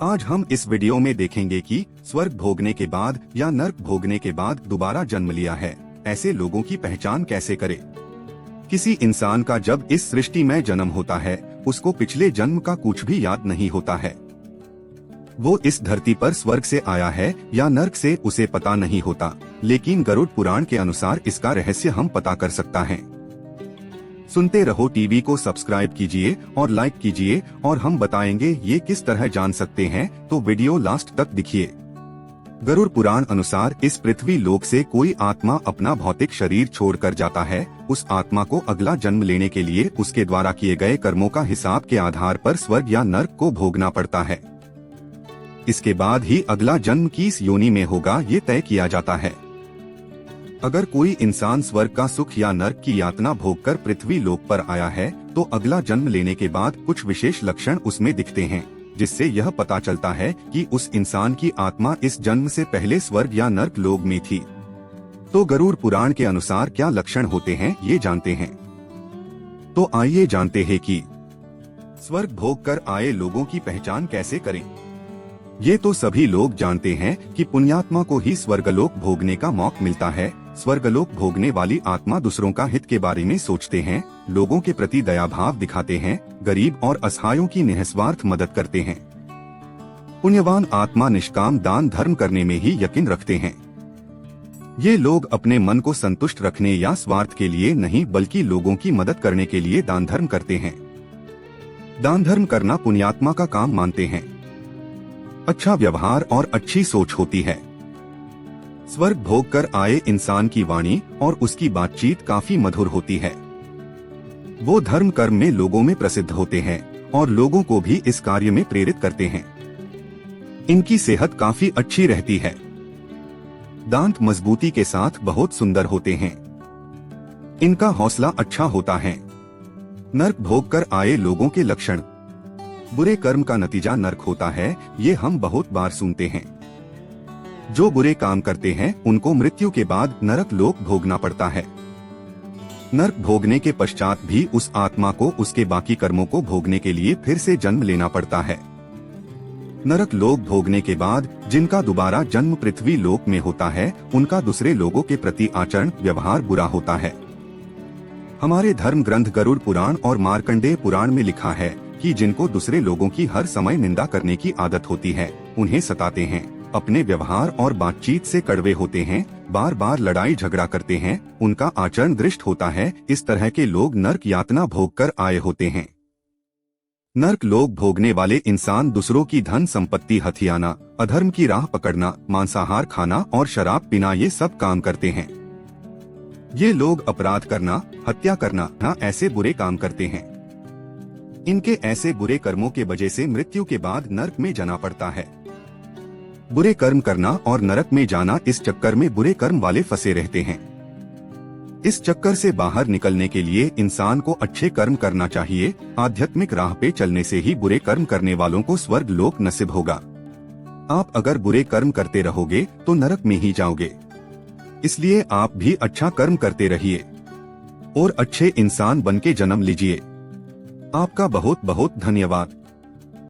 आज हम इस वीडियो में देखेंगे कि स्वर्ग भोगने के बाद या नर्क भोगने के बाद दोबारा जन्म लिया है ऐसे लोगों की पहचान कैसे करें। किसी इंसान का जब इस सृष्टि में जन्म होता है उसको पिछले जन्म का कुछ भी याद नहीं होता है। वो इस धरती पर स्वर्ग से आया है या नर्क से उसे पता नहीं होता, लेकिन गरुड़ पुराण के अनुसार इसका रहस्य हम पता कर सकता है। सुनते रहो, टीवी को सब्सक्राइब कीजिए और लाइक कीजिए और हम बताएंगे ये किस तरह जान सकते हैं, तो वीडियो लास्ट तक देखिए। गरुड़ पुराण अनुसार इस पृथ्वी लोक से कोई आत्मा अपना भौतिक शरीर छोड़कर जाता है। उस आत्मा को अगला जन्म लेने के लिए उसके द्वारा किए गए कर्मों का हिसाब के आधार पर स्वर्ग या नर्क को भोगना पड़ता है। इसके बाद ही अगला जन्म किस योनि में होगा ये तय किया जाता है। अगर कोई इंसान स्वर्ग का सुख या नर्क की यातना भोगकर पृथ्वी लोक पर आया है तो अगला जन्म लेने के बाद कुछ विशेष लक्षण उसमें दिखते हैं, जिससे यह पता चलता है कि उस इंसान की आत्मा इस जन्म से पहले स्वर्ग या नर्क लोक में थी। तो गरुड़ पुराण के अनुसार क्या लक्षण होते हैं ये जानते हैं। तो आइए जानते हैं कि स्वर्ग भोग कर आए लोगों की पहचान कैसे करें। ये तो सभी लोग जानते हैं कि पुण्यात्मा को ही स्वर्गलोक भोगने का मौका मिलता है। स्वर्गलोक भोगने वाली आत्मा दूसरों का हित के बारे में सोचते हैं, लोगों के प्रति दया भाव दिखाते हैं, गरीब और असहायों की निस्वार्थ मदद करते हैं। पुण्यवान आत्मा निष्काम दान धर्म करने में ही यकीन रखते हैं। ये लोग अपने मन को संतुष्ट रखने या स्वार्थ के लिए नहीं बल्कि लोगों की मदद करने के लिए दान धर्म करते हैं। दान धर्म करना पुण्यात्मा का काम मानते हैं। अच्छा व्यवहार और अच्छी सोच होती है। स्वर्ग भोग कर आए इंसान की वाणी और उसकी बातचीत काफी मधुर होती है। वो धर्म कर्म में लोगों में प्रसिद्ध होते हैं और लोगों को भी इस कार्य में प्रेरित करते हैं। इनकी सेहत काफी अच्छी रहती है। दांत मजबूती के साथ बहुत सुंदर होते हैं। इनका हौसला अच्छा होता है। नर्क भोग कर आए लोगों के लक्षण। बुरे कर्म का नतीजा नर्क होता है, ये हम बहुत बार सुनते हैं। जो बुरे काम करते हैं उनको मृत्यु के बाद नरक लोक भोगना पड़ता है। नर्क भोगने के पश्चात भी उस आत्मा को उसके बाकी कर्मों को भोगने के लिए फिर से जन्म लेना पड़ता है। नरक लोक भोगने के बाद जिनका दोबारा जन्म पृथ्वी लोक में होता है उनका दूसरे लोगों के प्रति आचरण व्यवहार बुरा होता है। हमारे धर्म ग्रंथ गरुड़ पुराण और मार्कंडेय पुराण में लिखा है कि जिनको दूसरे लोगों की हर समय निंदा करने की आदत होती है, उन्हें सताते हैं, अपने व्यवहार और बातचीत से कड़वे होते हैं, बार बार लड़ाई झगड़ा करते हैं, उनका आचरण दृष्ट होता है, इस तरह के लोग नर्क यातना भोग कर आए होते हैं। नर्क लोक भोगने वाले इंसान दूसरों की धन संपत्ति हथियाना, अधर्म की राह पकड़ना, मांसाहार खाना और शराब पीना ये सब काम करते हैं। ये लोग अपराध करना, हत्या करना ऐसे बुरे काम करते हैं। इनके ऐसे बुरे कर्मों के वजह से मृत्यु के बाद नरक में जाना पड़ता है। बुरे कर्म करना और नरक में जाना, इस चक्कर में बुरे कर्म वाले फंसे रहते हैं। इस चक्कर से बाहर निकलने के लिए इंसान को अच्छे कर्म करना चाहिए। आध्यात्मिक राह पे चलने से ही बुरे कर्म करने वालों को स्वर्ग लोक नसीब होगा। आप अगर बुरे कर्म करते रहोगे तो नरक में ही जाओगे। इसलिए आप भी अच्छा कर्म करते रहिए और अच्छे इंसान बनके जन्म लीजिए। आपका बहुत बहुत धन्यवाद।